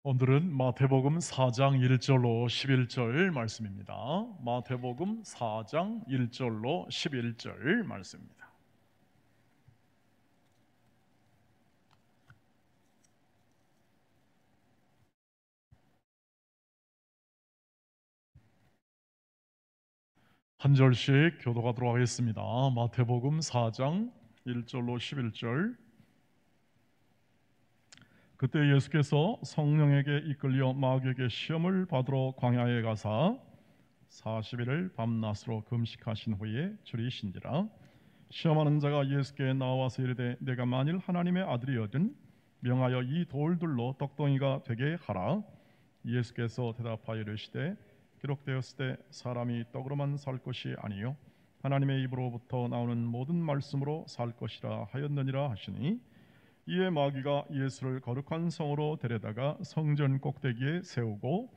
오늘은 마태복음 4장 1절로 11절 말씀입니다. 마태복음 4장 1절로 11절 말씀입니다. 한 절씩 교독하도록 하겠습니다. 마태복음 4장 1절로 11절. 그때 예수께서 성령에게 이끌려 마귀에게 시험을 받으러 광야에 가사 40일을 밤낮으로 금식하신 후에 줄이신지라. 시험하는 자가 예수께 나와서 이르되 내가 만일 하나님의 아들이거든 명하여 이 돌들로 떡덩이가 되게 하라. 예수께서 대답하여 이르시되 기록되었을 때 사람이 떡으로만 살 것이 아니요 하나님의 입으로부터 나오는 모든 말씀으로 살 것이라 하였느니라 하시니, 이에 마귀가 예수를 거룩한 성으로 데려다가 성전 꼭대기에 세우고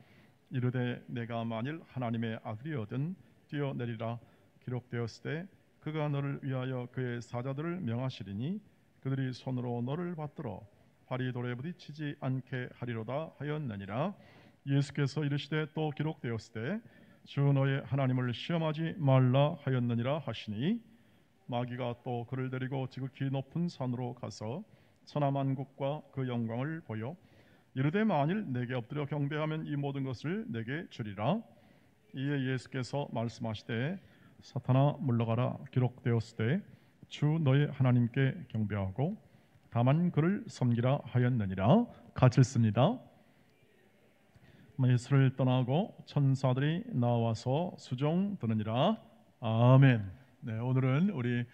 이르되 내가 만일 하나님의 아들이거든 뛰어내리라. 기록되었을 때 그가 너를 위하여 그의 사자들을 명하시리니 그들이 손으로 너를 받들어 발이 돌에 부딪히지 않게 하리로다 하였느니라. 예수께서 이르시되 또 기록되었을 때 주 너의 하나님을 시험하지 말라 하였느니라 하시니, 마귀가 또 그를 데리고 지극히 높은 산으로 가서 천하만국과 그 영광을 보여 이르되 만일 내게 엎드려 경배하면 이 모든 것을 내게 주리라. 이에 예수께서 말씀하시되 사탄아 물러가라. 기록되었을 때 주 너의 하나님께 경배하고 다만 그를 섬기라 하였느니라. 같이 읽습니다. 예수를 떠나고 천사들이 나와서 수종 드느니라. 아멘. 네, 오늘은 우리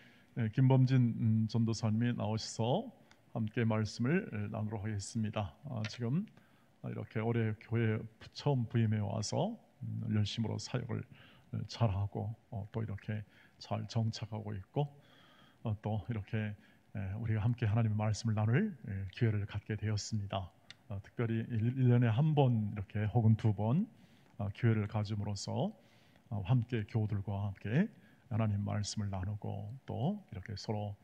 김범진 전도사님이 나오셔서 함께 말씀을 나누도록 하겠습니다. 지금 이렇게 올해 교회 처음 부임해 와서 열심으로 사역을 잘하고 또 이렇게 잘 정착하고 있고 또 이렇게 우리가 함께 하나님의 말씀을 나눌 기회를 갖게 되었습니다. 특별히 1년에 한 번 이렇게 혹은 두 번 기회를 가짐으로써 함께 교우들과 함께 하나님 말씀을 나누고 또 이렇게 서로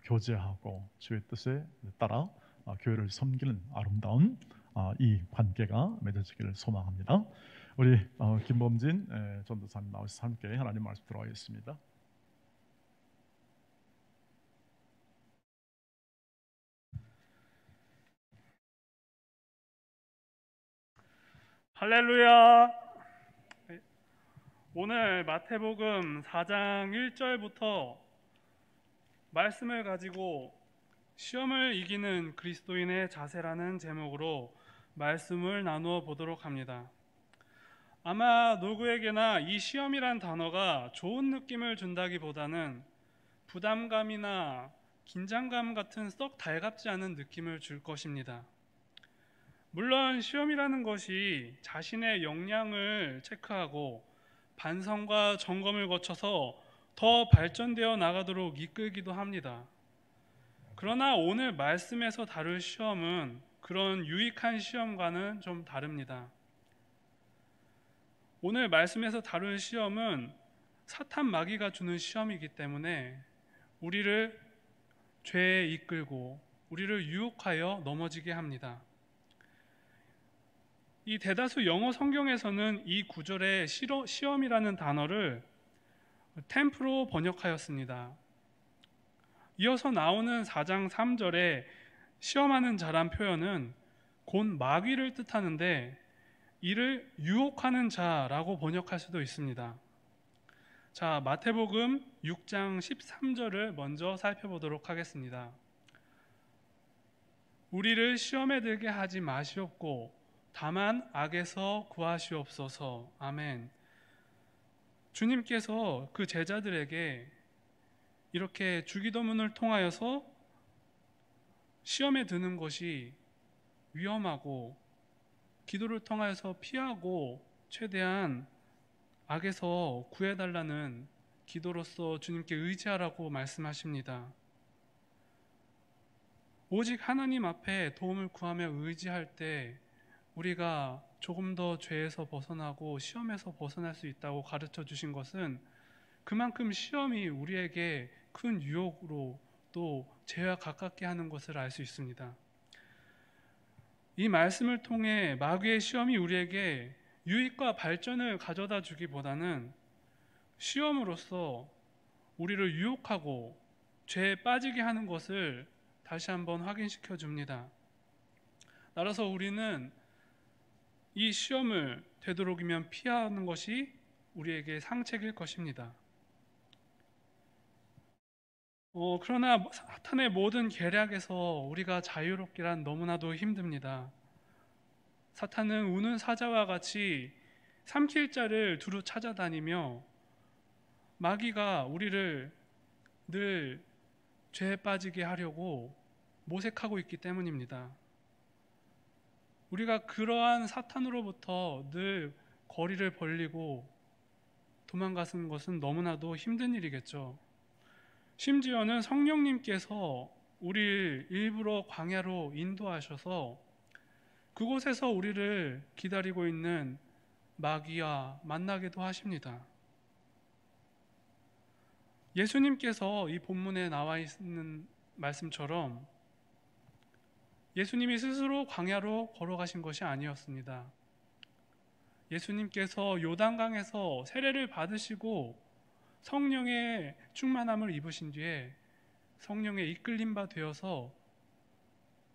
교제하고 주의 뜻에 따라 교회를 섬기는 아름다운 이 관계가 맺어지기를 소망합니다. 우리 김범진 전도사님 나오셔서 함께 하나님 말씀 들어가겠습니다. 할렐루야. 오늘 마태복음 4장 1절부터 말씀을 가지고 시험을 이기는 그리스도인의 자세라는 제목으로 말씀을 나누어 보도록 합니다. 아마 누구에게나 이 시험이란 단어가 좋은 느낌을 준다기보다는 부담감이나 긴장감 같은 썩 달갑지 않은 느낌을 줄 것입니다. 물론 시험이라는 것이 자신의 역량을 체크하고 반성과 점검을 거쳐서 더 발전되어 나가도록 이끌기도 합니다. 그러나 오늘 말씀에서 다룰 시험은 그런 유익한 시험과는 좀 다릅니다. 오늘 말씀에서 다룰 시험은 사탄 마귀가 주는 시험이기 때문에 우리를 죄에 이끌고 우리를 유혹하여 넘어지게 합니다. 이 대다수 영어 성경에서는 이 구절에 시험이라는 단어를 템프로 번역하였습니다. 이어서 나오는 4장 3절에 시험하는 자란 표현은 곧 마귀를 뜻하는데 이를 유혹하는 자라고 번역할 수도 있습니다. 자, 마태복음 6장 13절을 먼저 살펴보도록 하겠습니다. 우리를 시험에 들게 하지 마시옵고 다만 악에서 구하시옵소서. 아멘. 주님께서 그 제자들에게 이렇게 주기도문을 통하여서 시험에 드는 것이 위험하고 기도를 통하여서 피하고 최대한 악에서 구해달라는 기도로서 주님께 의지하라고 말씀하십니다. 오직 하나님 앞에 도움을 구하며 의지할 때 우리가 조금 더 죄에서 벗어나고 시험에서 벗어날 수 있다고 가르쳐 주신 것은 그만큼 시험이 우리에게 큰 유혹으로 또 죄와 가깝게 하는 것을 알 수 있습니다. 이 말씀을 통해 마귀의 시험이 우리에게 유익과 발전을 가져다 주기보다는 시험으로서 우리를 유혹하고 죄에 빠지게 하는 것을 다시 한번 확인시켜 줍니다. 따라서 우리는 이 시험을 되도록이면 피하는 것이 우리에게 상책일 것입니다. 그러나 사탄의 모든 계략에서 우리가 자유롭기란 너무나도 힘듭니다. 사탄은 우는 사자와 같이 삼킬 자를 두루 찾아다니며 마귀가 우리를 늘 죄에 빠지게 하려고 모색하고 있기 때문입니다. 우리가 그러한 사탄으로부터 늘 거리를 벌리고 도망가는 것은 너무나도 힘든 일이겠죠. 심지어는 성령님께서 우리를 일부러 광야로 인도하셔서 그곳에서 우리를 기다리고 있는 마귀와 만나기도 하십니다. 예수님께서 이 본문에 나와 있는 말씀처럼 예수님이 스스로 광야로 걸어가신 것이 아니었습니다. 예수님께서 요단강에서 세례를 받으시고 성령의 충만함을 입으신 뒤에 성령의 이끌림 바 되어서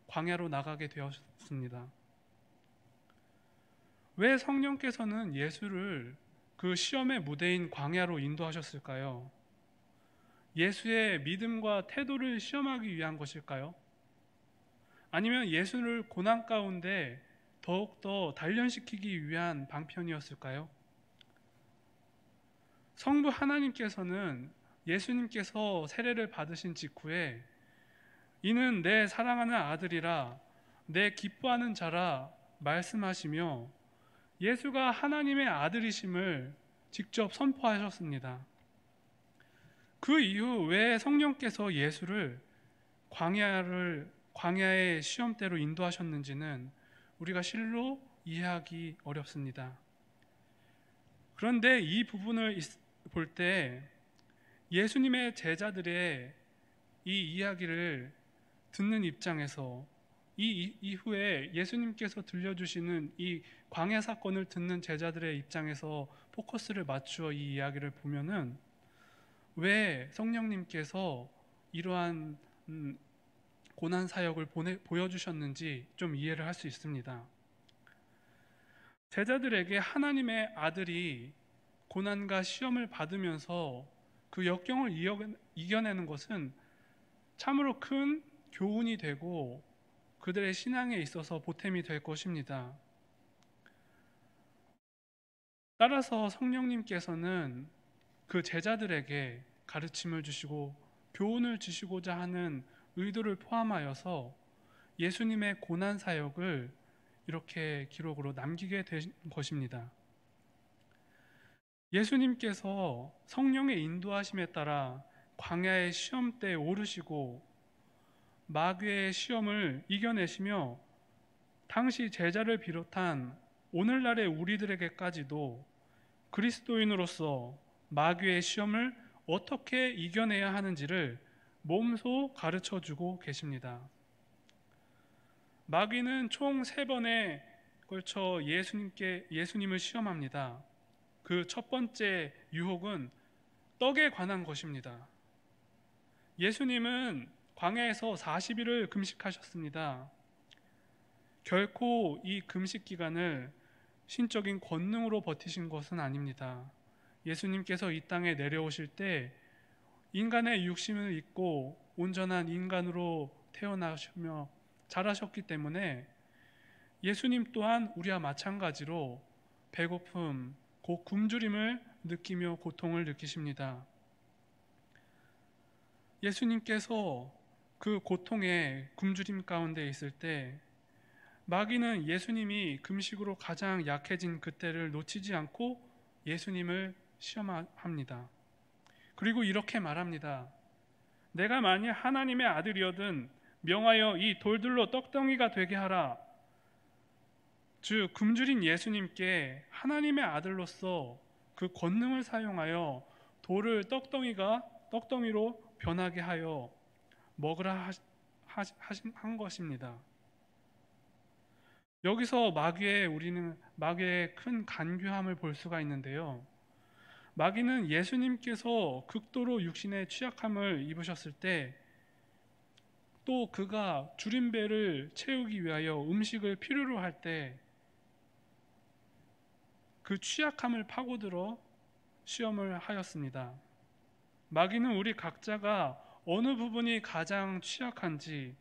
광야로 나가게 되었습니다. 왜 성령께서는 예수를 그 시험의 무대인 광야로 인도하셨을까요? 예수의 믿음과 태도를 시험하기 위한 것일까요? 아니면 예수를 고난 가운데 더욱더 단련시키기 위한 방편이었을까요? 성부 하나님께서는 예수님께서 세례를 받으신 직후에 이는 내 사랑하는 아들이라 내 기뻐하는 자라 말씀하시며 예수가 하나님의 아들이심을 직접 선포하셨습니다. 그 이후 왜 성령께서 예수를 광야의 시험대로 인도하셨는지는 우리가 실로 이해하기 어렵습니다. 그런데 이 부분을 볼 때 예수님의 제자들의 이 이야기를 듣는 입장에서 이 이후에 예수님께서 들려주시는 이 광야 사건을 듣는 제자들의 입장에서 포커스를 맞추어 이 이야기를 보면은 왜 성령님께서 이러한 고난 사역을 보여주셨는지 좀 이해를 할 수 있습니다. 제자들에게 하나님의 아들이 고난과 시험을 받으면서 그 역경을 이겨내는 것은 참으로 큰 교훈이 되고 그들의 신앙에 있어서 보탬이 될 것입니다. 따라서 성령님께서는 그 제자들에게 가르침을 주시고 교훈을 주시고자 하는 의도를 포함하여서 예수님의 고난 사역을 이렇게 기록으로 남기게 된 것입니다. 예수님께서 성령의 인도하심에 따라 광야의 시험대에 오르시고 마귀의 시험을 이겨내시며 당시 제자를 비롯한 오늘날의 우리들에게까지도 그리스도인으로서 마귀의 시험을 어떻게 이겨내야 하는지를 몸소 가르쳐주고 계십니다. 마귀는 총 3번에 걸쳐 예수님을 시험합니다. 그 첫 번째 유혹은 떡에 관한 것입니다. 예수님은 광야에서 40일을 금식하셨습니다. 결코 이 금식 기간을 신적인 권능으로 버티신 것은 아닙니다. 예수님께서 이 땅에 내려오실 때 인간의 육신을 입고 온전한 인간으로 태어나시며 자라셨기 때문에 예수님 또한 우리와 마찬가지로 배고픔, 곧 굶주림을 느끼며 고통을 느끼십니다. 예수님께서 그 고통의 굶주림 가운데 있을 때 마귀는 예수님이 금식으로 가장 약해진 그때를 놓치지 않고 예수님을 시험합니다. 그리고 이렇게 말합니다. 내가 만일 하나님의 아들이거든 명하여 이 돌들로 떡덩이가 되게 하라. 즉 굶주린 예수님께 하나님의 아들로서 그 권능을 사용하여 돌을 떡덩이로 변하게 하여 먹으라 한 것입니다. 여기서 우리는 마귀의 큰 간교함을 볼 수가 있는데요. 마귀는 예수님께서 극도로 육신의 취약함을 입으셨을 때, 또 그가 줄인 배를 채우기 위하여 음식을 필요로 할 때 그 취약함을 파고들어 시험을 하였습니다. 마귀는 우리 각자가 어느 부분이 가장 취약한지,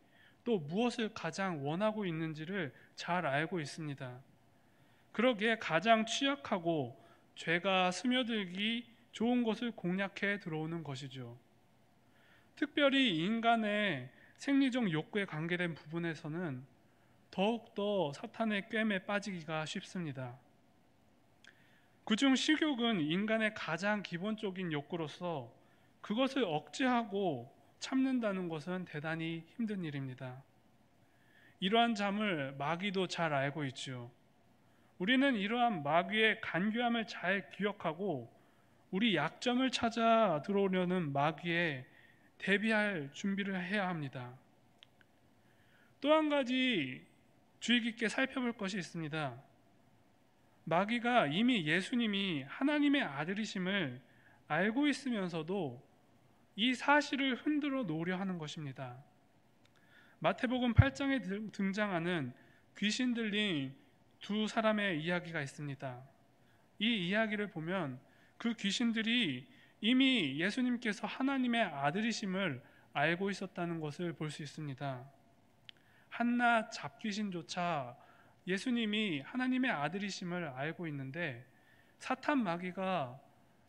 또 무엇을 가장 원하고 있는지를 잘 알고 있습니다. 그러기에 가장 취약하고 죄가 스며들기 좋은 것을 공략해 들어오는 것이죠. 특별히 인간의 생리적 욕구에 관계된 부분에서는 더욱더 사탄의 꿰매에 빠지기가 쉽습니다. 그중 식욕은 인간의 가장 기본적인 욕구로서 그것을 억제하고 참는다는 것은 대단히 힘든 일입니다. 이러한 점을 마귀도 잘 알고 있죠. 우리는 이러한 마귀의 간교함을 잘 기억하고 우리 약점을 찾아 들어오려는 마귀에 대비할 준비를 해야 합니다. 또 한 가지 주의 깊게 살펴볼 것이 있습니다. 마귀가 이미 예수님이 하나님의 아들이심을 알고 있으면서도 이 사실을 흔들어 놓으려 하는 것입니다. 마태복음 8장에 등장하는 귀신 들린 두 사람의 이야기가 있습니다. 이 이야기를 보면 그 귀신들이 이미 예수님께서 하나님의 아들이심을 알고 있었다는 것을 볼 수 있습니다. 한낱 잡귀신조차 예수님이 하나님의 아들이심을 알고 있는데 사탄 마귀가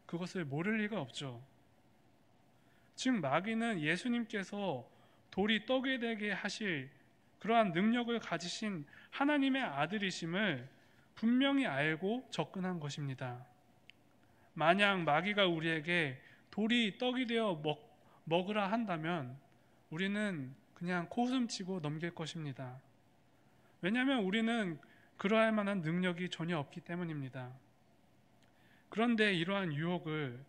그것을 모를 리가 없죠. 즉 마귀는 예수님께서 돌이 떡이 되게 하실 그러한 능력을 가지신 하나님의 아들이심을 분명히 알고 접근한 것입니다. 만약 마귀가 우리에게 돌이 떡이 되어 먹으라 한다면 우리는 그냥 코웃음치고 넘길 것입니다. 왜냐하면 우리는 그러할 만한 능력이 전혀 없기 때문입니다. 그런데 이러한 유혹을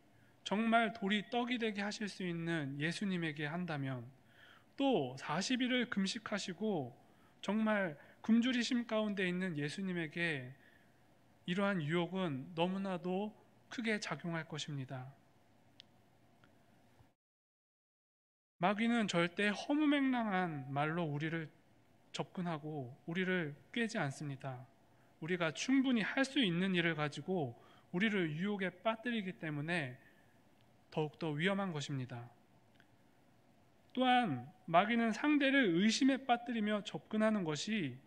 정말 돌이 떡이 되게 하실 수 있는 예수님에게 한다면, 또 40일을 금식하시고 정말 굶주리심 가운데 있는 예수님에게 이러한 유혹은 너무나도 크게 작용할 것입니다. 마귀는 절대 허무맹랑한 말로 우리를 접근하고 우리를 꿰지 않습니다. 우리가 충분히 할 수 있는 일을 가지고 우리를 유혹에 빠뜨리기 때문에 더욱더 위험한 것입니다. 또한 마귀는 상대를 의심에 빠뜨리며 접근하는 것이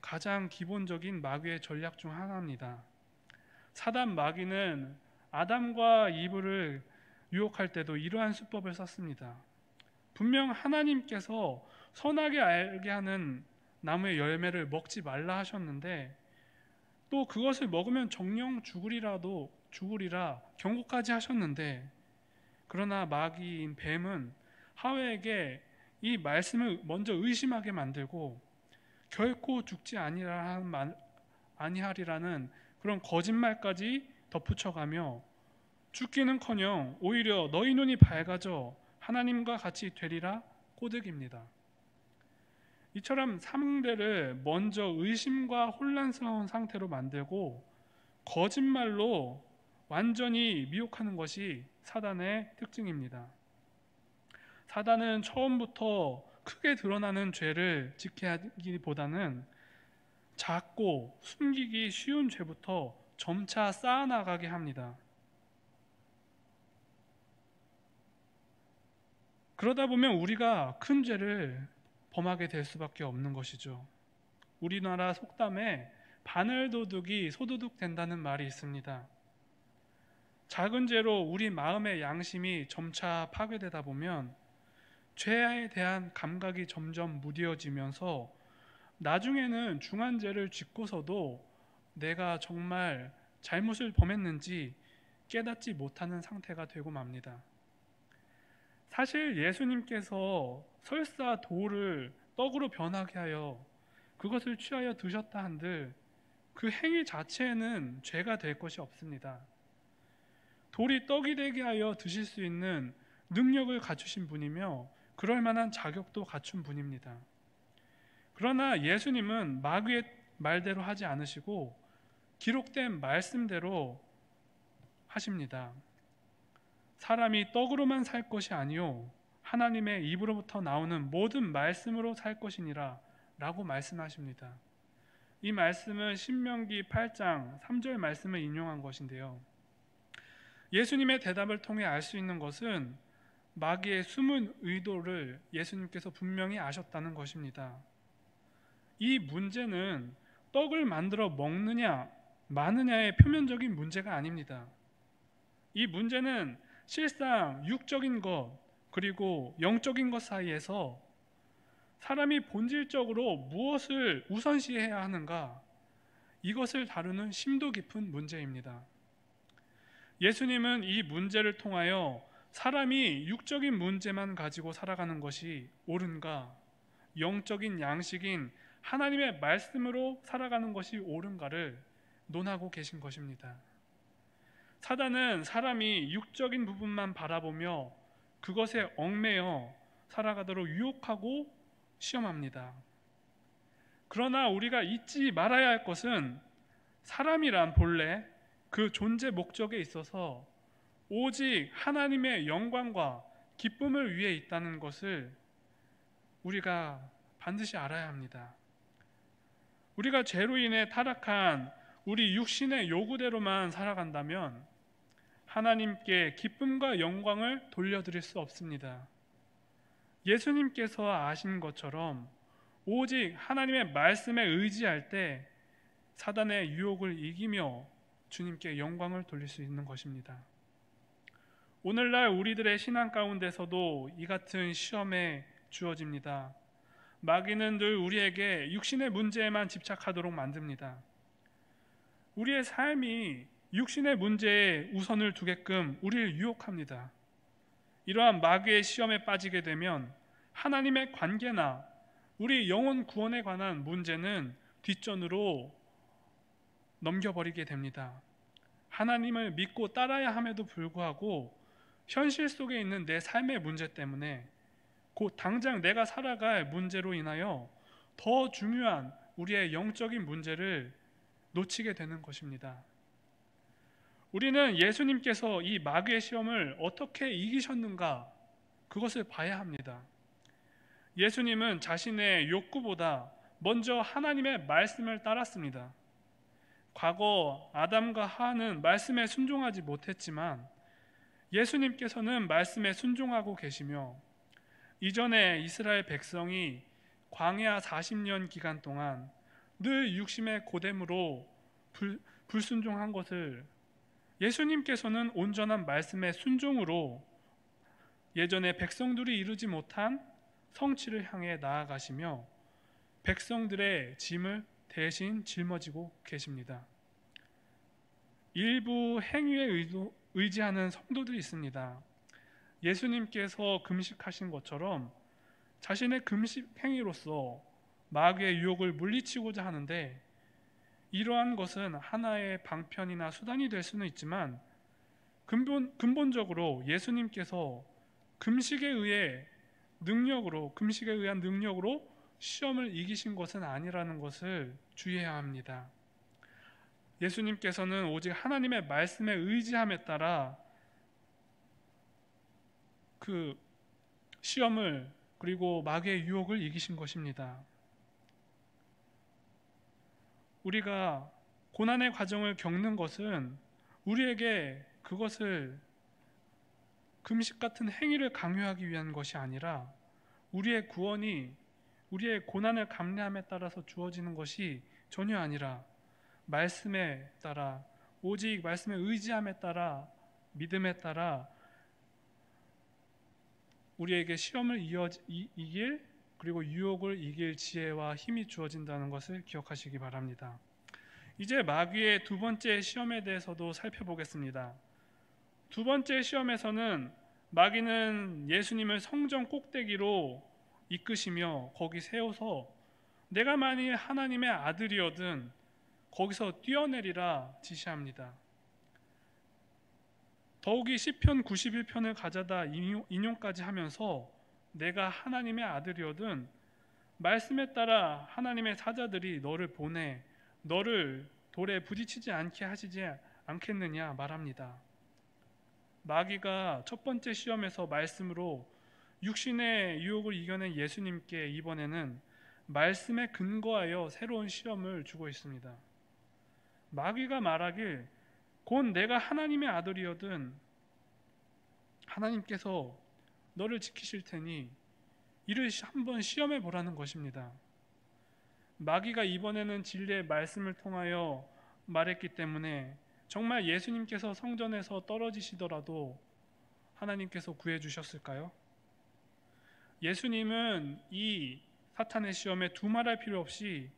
가장 기본적인 마귀의 전략 중 하나입니다. 사단 마귀는 아담과 이브를 유혹할 때도 이러한 수법을 썼습니다. 분명 하나님께서 선하게 알게 하는 나무의 열매를 먹지 말라 하셨는데 또 그것을 먹으면 정령 죽으리라 경고까지 하셨는데, 그러나 마귀인 뱀은 하와에게 이 말씀을 먼저 의심하게 만들고 결코 죽지 아니하리라는 그런 거짓말까지 덧붙여가며 죽기는커녕 오히려 너희 눈이 밝아져 하나님과 같이 되리라 꼬드깁니다. 이처럼 상대를 먼저 의심과 혼란스러운 상태로 만들고 거짓말로 완전히 미혹하는 것이 사단의 특징입니다. 사단은 처음부터 크게 드러나는 죄를 지키기보다는 작고 숨기기 쉬운 죄부터 점차 쌓아나가게 합니다. 그러다 보면 우리가 큰 죄를 범하게 될 수밖에 없는 것이죠. 우리나라 속담에 바늘도둑이 소도둑 된다는 말이 있습니다. 작은 죄로 우리 마음의 양심이 점차 파괴되다 보면 죄에 대한 감각이 점점 무뎌지면서 나중에는 중한 죄를 짓고서도 내가 정말 잘못을 범했는지 깨닫지 못하는 상태가 되고 맙니다. 사실 예수님께서 설사 돌을 떡으로 변하게 하여 그것을 취하여 드셨다 한들 그 행위 자체에는 죄가 될 것이 없습니다. 돌이 떡이 되게 하여 드실 수 있는 능력을 갖추신 분이며 그럴 만한 자격도 갖춘 분입니다. 그러나 예수님은 말대로 하지 않으시고 기록된 말씀대로 하십니다. 사람이 떡으로만 살 것이 아니요 하나님의 입으로부터 나오는 모든 말씀으로 살 것이니라 라고 말씀하십니다. 이 말씀은 신명기 8장 3절 말씀을 인용한 것인데요. 예수님의 대답을 통해 알 수 있는 것은 마귀의 숨은 의도를 예수님께서 분명히 아셨다는 것입니다. 이 문제는 떡을 만들어 먹느냐 마느냐의 표면적인 문제가 아닙니다. 이 문제는 실상 육적인 것 그리고 영적인 것 사이에서 사람이 본질적으로 무엇을 우선시해야 하는가, 이것을 다루는 심도 깊은 문제입니다. 예수님은 이 문제를 통하여 사람이 육적인 문제만 가지고 살아가는 것이 옳은가, 영적인 양식인 하나님의 말씀으로 살아가는 것이 옳은가를 논하고 계신 것입니다. 사단은 사람이 육적인 부분만 바라보며 그것에 얽매여 살아가도록 유혹하고 시험합니다. 그러나 우리가 잊지 말아야 할 것은 사람이란 본래 그 존재 목적에 있어서 오직 하나님의 영광과 기쁨을 위해 있다는 것을 우리가 반드시 알아야 합니다. 우리가 죄로 인해 타락한 우리 육신의 요구대로만 살아간다면 하나님께 기쁨과 영광을 돌려드릴 수 없습니다. 예수님께서 아신 것처럼 오직 하나님의 말씀에 의지할 때 사단의 유혹을 이기며 주님께 영광을 돌릴 수 있는 것입니다. 오늘날 우리들의 신앙 가운데서도 이 같은 시험에 주어집니다. 마귀는 늘 우리에게 육신의 문제에만 집착하도록 만듭니다. 우리의 삶이 육신의 문제에 우선을 두게끔 우리를 유혹합니다. 이러한 마귀의 시험에 빠지게 되면 하나님의 관계나 우리 영혼 구원에 관한 문제는 뒷전으로 넘겨버리게 됩니다. 하나님을 믿고 따라야 함에도 불구하고 현실 속에 있는 내 삶의 문제 때문에 곧 당장 내가 살아갈 문제로 인하여 더 중요한 우리의 영적인 문제를 놓치게 되는 것입니다. 우리는 예수님께서 이 마귀의 시험을 어떻게 이기셨는가, 그것을 봐야 합니다. 예수님은 자신의 욕구보다 먼저 하나님의 말씀을 따랐습니다. 과거 아담과 하와는 말씀에 순종하지 못했지만 예수님께서는 말씀에 순종하고 계시며 이전에 이스라엘 백성이 광야 40년 기간 동안 늘 육심의 고됨으로 불순종한 것을 예수님께서는 온전한 말씀의 순종으로 예전에 백성들이 이루지 못한 성취를 향해 나아가시며 백성들의 짐을 대신 짊어지고 계십니다. 일부 행위에 의지하는 성도들이 있습니다. 예수님께서 금식하신 것처럼 자신의 금식 행위로서 마귀의 유혹을 물리치고자 하는데, 이러한 것은 하나의 방편이나 수단이 될 수는 있지만 근본적으로 예수님께서 금식에 의한 능력으로 시험을 이기신 것은 아니라는 것을 주의해야 합니다. 예수님께서는 오직 하나님의 말씀에 의지함에 따라 그 시험을 그리고 마귀의 유혹을 이기신 것입니다. 우리가 고난의 과정을 겪는 것은 우리에게 그것을 금식 같은 행위를 강요하기 위한 것이 아니라 우리의 구원이 우리의 고난을 감내함에 따라서 주어지는 것이 전혀 아니라 말씀에 따라, 오직 말씀에 의지함에 따라, 믿음에 따라 우리에게 시험을 이길 그리고 유혹을 이길 지혜와 힘이 주어진다는 것을 기억하시기 바랍니다. 이제 마귀의 두 번째 시험에 대해서도 살펴보겠습니다. 두 번째 시험에서는 마귀는 예수님을 성전 꼭대기로 이끄시며 거기 세워서 내가 만일 하나님의 아들이어든 거기서 뛰어내리라 지시합니다. 더욱이 시편 91편을 가져다 인용까지 하면서 내가 하나님의 아들이어든 말씀에 따라 하나님의 사자들이 너를 보내 너를 돌에 부딪히지 않게 하시지 않겠느냐 말합니다. 마귀가 첫 번째 시험에서 말씀으로 육신의 유혹을 이겨낸 예수님께 이번에는 말씀에 근거하여 새로운 시험을 주고 있습니다. 마귀가 말하길 곧 내가 하나님의 아들이거든 하나님께서 너를 지키실 테니 이를 한번 시험해 보라는 것입니다. 마귀가 이번에는 진리의 말씀을 통하여 말했기 때문에 정말 예수님께서 성전에서 떨어지시더라도 하나님께서 구해 주셨을까요? 예수님은 이 사탄의 시험에 두말할 필요 없이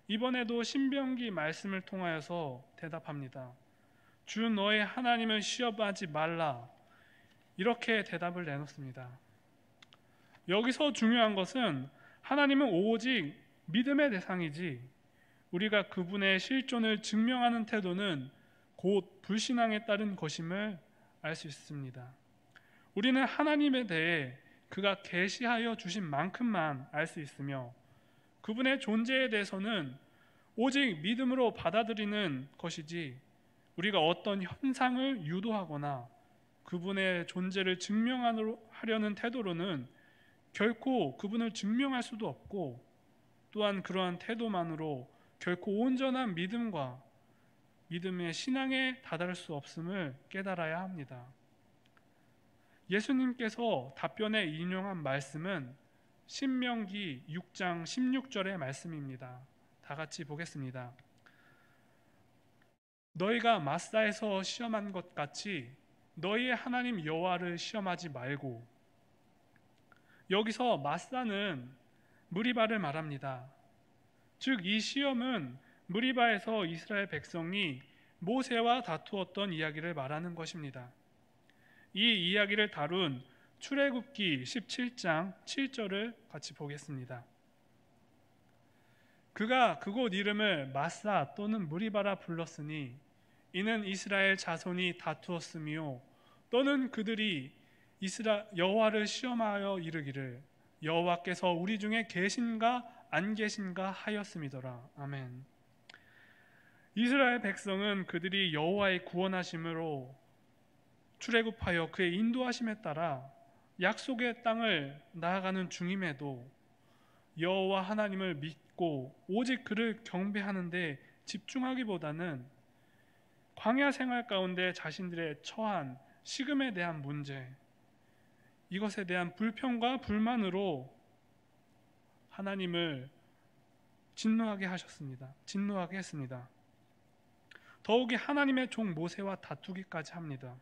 이번에도 신명기 말씀을 통하여서 대답합니다. 주 너의 하나님을 시험하지 말라. 이렇게 대답을 내놓습니다. 여기서 중요한 것은 하나님은 오직 믿음의 대상이지 우리가 그분의 실존을 증명하는 태도는 곧 불신앙에 따른 것임을 알 수 있습니다. 우리는 하나님에 대해 그가 계시하여 주신 만큼만 알 수 있으며 그분의 존재에 대해서는 오직 믿음으로 받아들이는 것이지 우리가 어떤 현상을 유도하거나 그분의 존재를 증명하려는 태도로는 결코 그분을 증명할 수도 없고 또한 그러한 태도만으로 결코 온전한 믿음과 믿음의 신앙에 다다를 수 없음을 깨달아야 합니다. 예수님께서 답변에 인용한 말씀은 신명기 6장 16절의 말씀입니다. 다 같이 보겠습니다. 너희가 마사에서 시험한 것 같이 너희의 하나님 여호와를 시험하지 말고. 여기서 마사는 무리바를 말합니다. 즉 이 시험은 무리바에서 이스라엘 백성이 모세와 다투었던 이야기를 말하는 것입니다. 이 이야기를 다룬 출애굽기 17장 7절을 같이 보겠습니다. 그가 그곳 이름을 마사 또는 무리바라 불렀으니 이는 이스라엘 자손이 다투었으며 또는 그들이 여호와를 시험하여 이르기를 여호와께서 우리 중에 계신가 안 계신가 하였음이더라. 아멘. 이스라엘 백성은 그들이 여호와의 구원하심으로 출애굽하여 그의 인도하심에 따라 약속의 땅을 나아가는 중임에도 여호와 하나님을 믿고 오직 그를 경배하는 데 집중하기보다는 광야 생활 가운데 자신들의 처한 식음에 대한 문제, 이것에 대한 불평과 불만으로 하나님을 진노하게 했습니다. 더욱이 하나님의 종 모세와 다투기까지 합니다.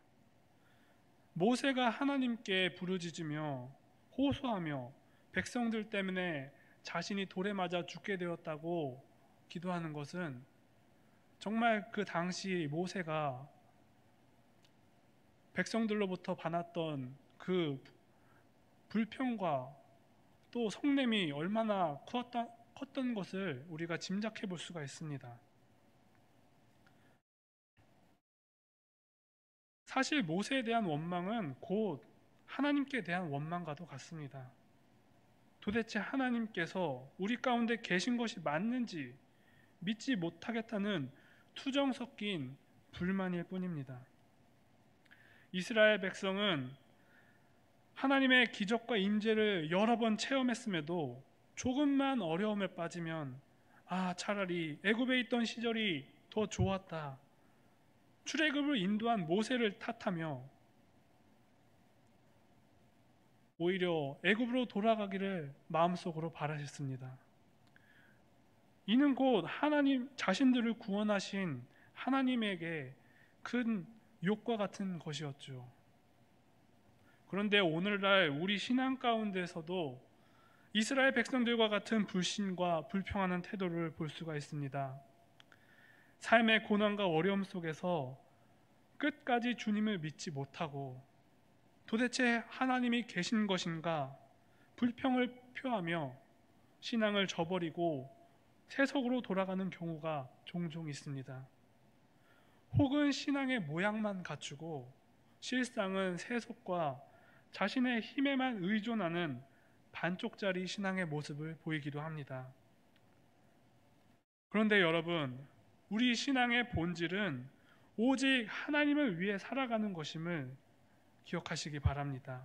모세가 하나님께 부르짖으며 호소하며 백성들 때문에 자신이 돌에 맞아 죽게 되었다고 기도하는 것은 정말 그 당시 모세가 백성들로부터 받았던 그 불평과 또 성냄이 얼마나 컸던 것을 우리가 짐작해 볼 수가 있습니다. 사실 모세에 대한 원망은 곧 하나님께 대한 원망과도 같습니다. 도대체 하나님께서 우리 가운데 계신 것이 맞는지 믿지 못하겠다는 투정 섞인 불만일 뿐입니다. 이스라엘 백성은 하나님의 기적과 임재를 여러 번 체험했음에도 조금만 어려움에 빠지면 차라리 애굽에 있던 시절이 더 좋았다. 출애굽을 인도한 모세를 탓하며 오히려 애굽으로 돌아가기를 마음속으로 바라셨습니다. 이는 곧 하나님 자신들을 구원하신 하나님에게 큰 욕과 같은 것이었죠. 그런데 오늘날 우리 신앙 가운데서도 이스라엘 백성들과 같은 불신과 불평하는 태도를 볼 수가 있습니다. 삶의 고난과 어려움 속에서 끝까지 주님을 믿지 못하고 도대체 하나님이 계신 것인가 불평을 표하며 신앙을 저버리고 세속으로 돌아가는 경우가 종종 있습니다. 혹은 신앙의 모양만 갖추고 실상은 세속과 자신의 힘에만 의존하는 반쪽짜리 신앙의 모습을 보이기도 합니다. 그런데 여러분, 우리 신앙의 본질은 오직 하나님을 위해 살아가는 것임을 기억하시기 바랍니다.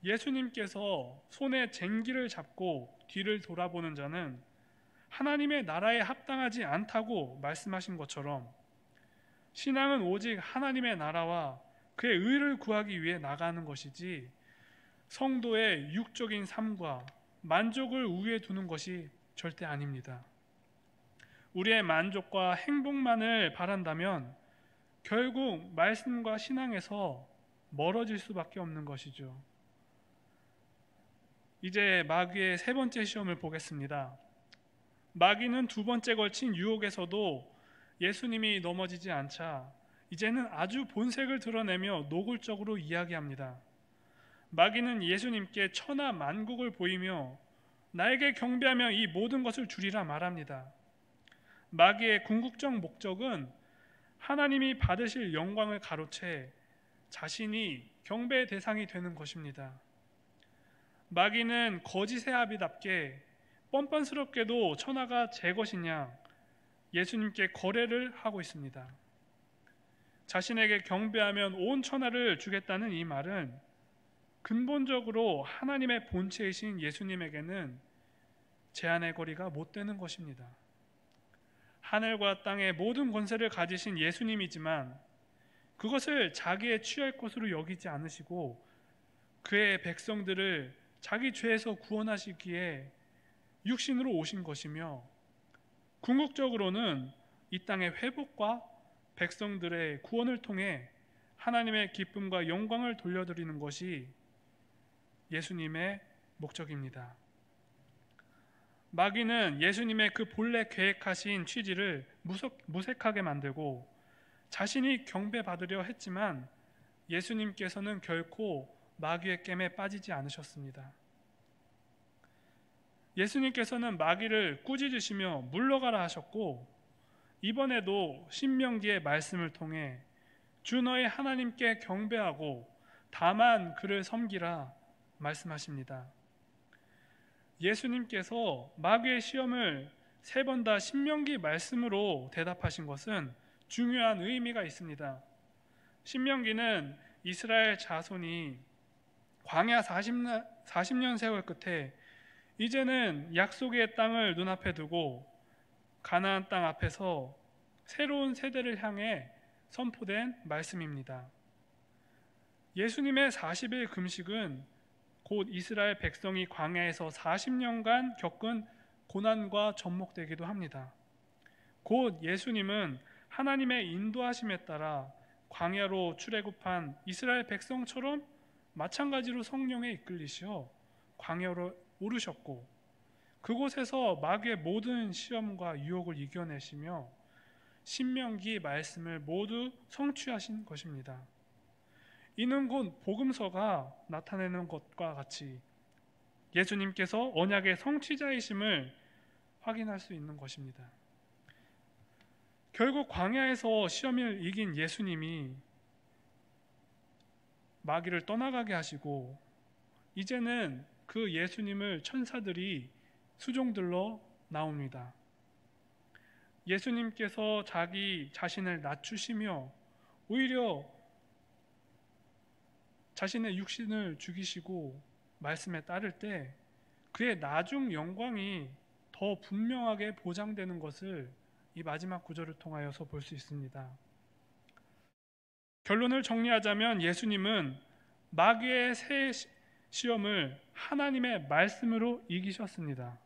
예수님께서 손에 쟁기를 잡고 뒤를 돌아보는 자는 하나님의 나라에 합당하지 않다고 말씀하신 것처럼 신앙은 오직 하나님의 나라와 그의 의를 구하기 위해 나가는 것이지 성도의 육적인 삶과 만족을 우위에 두는 것이 절대 아닙니다. 우리의 만족과 행복만을 바란다면 결국 말씀과 신앙에서 멀어질 수밖에 없는 것이죠. 이제 마귀의 세 번째 시험을 보겠습니다. 마귀는 두 번째 걸친 유혹에서도 예수님이 넘어지지 않자 이제는 아주 본색을 드러내며 노골적으로 이야기합니다. 마귀는 예수님께 천하 만국을 보이며 나에게 경배하며 이 모든 것을 주리라 말합니다. 마귀의 궁극적 목적은 하나님이 받으실 영광을 가로채 자신이 경배의 대상이 되는 것입니다. 마귀는 거짓의 아비답게 뻔뻔스럽게도 천하가 제 것이냐 예수님께 거래를 하고 있습니다. 자신에게 경배하면 온 천하를 주겠다는 이 말은 근본적으로 하나님의 본체이신 예수님에게는 제한의 거리가 못 되는 것입니다. 하늘과 땅의 모든 권세를 가지신 예수님이지만 그것을 자기의 취할 것으로 여기지 않으시고 그의 백성들을 자기 죄에서 구원하시기에 육신으로 오신 것이며 궁극적으로는 이 땅의 회복과 백성들의 구원을 통해 하나님의 기쁨과 영광을 돌려드리는 것이 예수님의 목적입니다. 마귀는 예수님의 그 본래 계획하신 취지를 무색하게 만들고 자신이 경배받으려 했지만 예수님께서는 결코 마귀의 깸에 빠지지 않으셨습니다. 예수님께서는 마귀를 꾸짖으시며 물러가라 하셨고 이번에도 신명기의 말씀을 통해 주 너의 하나님께 경배하고 다만 그를 섬기라 말씀하십니다. 예수님께서 마귀의 시험을 세 번 다 신명기 말씀으로 대답하신 것은 중요한 의미가 있습니다. 신명기는 이스라엘 자손이 광야 40년 세월 끝에 이제는 약속의 땅을 눈앞에 두고 가나안 땅 앞에서 새로운 세대를 향해 선포된 말씀입니다. 예수님의 40일 금식은 곧 이스라엘 백성이 광야에서 40년간 겪은 고난과 접목되기도 합니다. 곧 예수님은 하나님의 인도하심에 따라 광야로 출애굽한 이스라엘 백성처럼 마찬가지로 성령에 이끌리시어 광야로 오르셨고 그곳에서 마귀의 모든 시험과 유혹을 이겨내시며 신명기 말씀을 모두 성취하신 것입니다. 이는 곧 복음서가 나타내는 것과 같이 예수님께서 언약의 성취자이심을 확인할 수 있는 것입니다. 결국 광야에서 시험을 이긴 예수님이 마귀를 떠나가게 하시고 이제는 그 예수님을 천사들이 수종들러 나옵니다. 예수님께서 자기 자신을 낮추시며 오히려 자신의 육신을 죽이시고 말씀에 따를 때 그의 나중 영광이 더 분명하게 보장되는 것을 이 마지막 구절을 통하여서 볼 수 있습니다. 결론을 정리하자면 예수님은 마귀의 새 시험을 하나님의 말씀으로 이기셨습니다.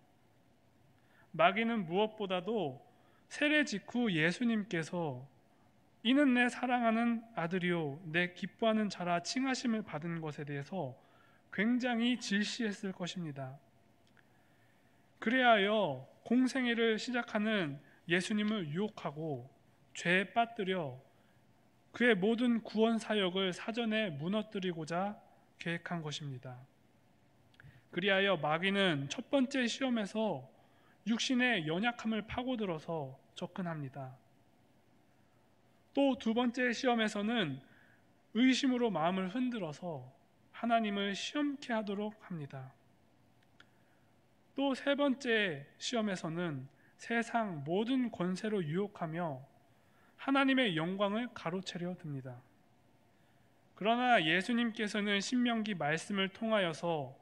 마귀는 무엇보다도 세례 직후 예수님께서 이는 내 사랑하는 아들이요 내 기뻐하는 자라 칭하심을 받은 것에 대해서 굉장히 질시했을 것입니다. 그래하여 공생애를 시작하는 예수님을 유혹하고 죄에 빠뜨려 그의 모든 구원 사역을 사전에 무너뜨리고자 계획한 것입니다. 그리하여 마귀는 첫 번째 시험에서 육신의 연약함을 파고들어서 접근합니다. 또 두 번째 시험에서는 의심으로 마음을 흔들어서 하나님을 시험케 하도록 합니다. 또 세 번째 시험에서는 세상 모든 권세로 유혹하며 하나님의 영광을 가로채려 듭니다. 그러나 예수님께서는 신명기 말씀을 통하여서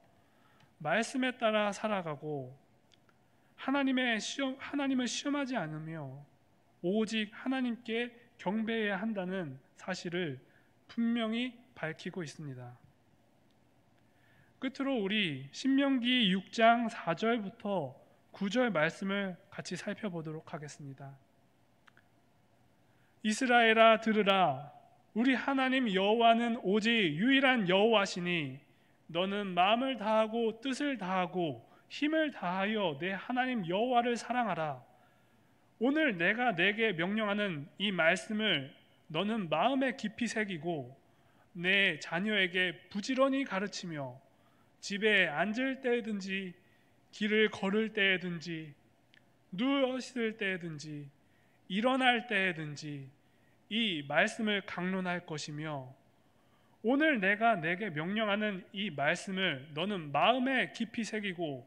말씀에 따라 살아가고 하나님을 시험하지 않으며 오직 하나님께 경배해야 한다는 사실을 분명히 밝히고 있습니다. 끝으로 우리 신명기 6장 4절부터 9절 말씀을 같이 살펴보도록 하겠습니다. 이스라엘아 들으라, 우리 하나님 여호와는 오직 유일한 여호와시니 너는 마음을 다하고 뜻을 다하고 힘을 다하여 내 하나님 여호와를 사랑하라. 오늘 내가 내게 명령하는 이 말씀을 너는 마음에 깊이 새기고 내 자녀에게 부지런히 가르치며 집에 앉을 때든지 길을 걸을 때든지 누웠을 때든지 일어날 때든지 이 말씀을 강론할 것이며 오늘 내가 내게 명령하는 이 말씀을 너는 마음에 깊이 새기고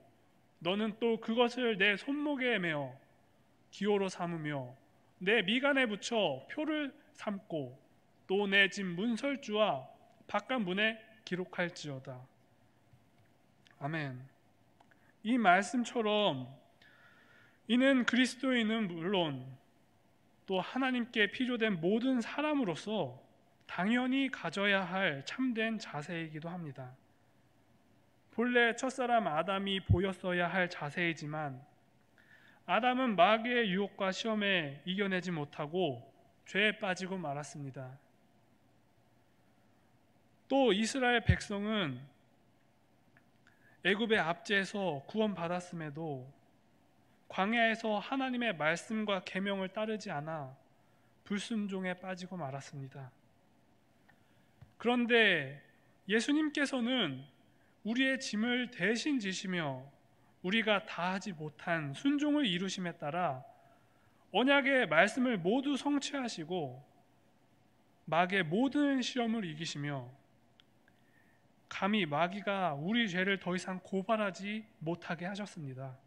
너는 또 그것을 내 손목에 매어 기호로 삼으며 내 미간에 붙여 표를 삼고 또 내 집 문설주와 바깥 문에 기록할지어다. 아멘. 이 말씀처럼 이는 그리스도인은 물론 또 하나님께 필요된 모든 사람으로서 당연히 가져야 할 참된 자세이기도 합니다. 본래 첫사람 아담이 보였어야 할 자세이지만 아담은 마귀의 유혹과 시험에 이겨내지 못하고 죄에 빠지고 말았습니다. 또 이스라엘 백성은 애굽의 압제에서 구원받았음에도 광야에서 하나님의 말씀과 계명을 따르지 않아 불순종에 빠지고 말았습니다. 그런데 예수님께서는 우리의 짐을 대신 지시며 우리가 다하지 못한 순종을 이루심에 따라 언약의 말씀을 모두 성취하시고 마귀의 모든 시험을 이기시며 감히 마귀가 우리 죄를 더 이상 고발하지 못하게 하셨습니다.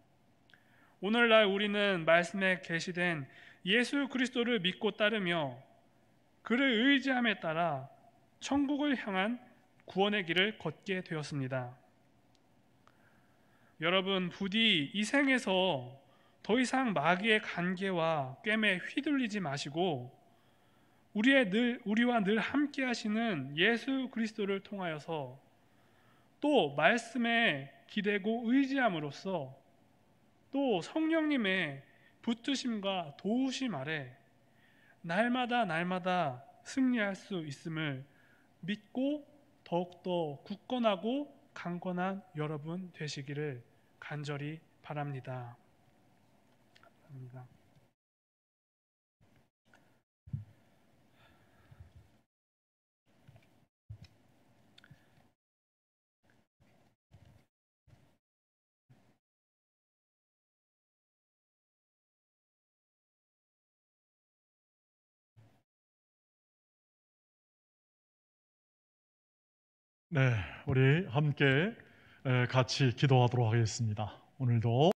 오늘날 우리는 말씀에 계시된 예수 그리스도를 믿고 따르며 그를 의지함에 따라 천국을 향한 구원의 길을 걷게 되었습니다. 여러분, 부디 이 생에서 더 이상 마귀의 간계와 꿰매 휘둘리지 마시고 우리와 늘 함께 하시는 예수 그리스도를 통하여서 또 말씀에 기대고 의지함으로써 또 성령님의 붙드심과 도우심 아래 날마다 승리할 수 있음을 믿고 더욱더 굳건하고 강건한 여러분 되시기를 간절히 바랍니다. 감사합니다. 네, 우리 함께 같이 기도하도록 하겠습니다. 오늘도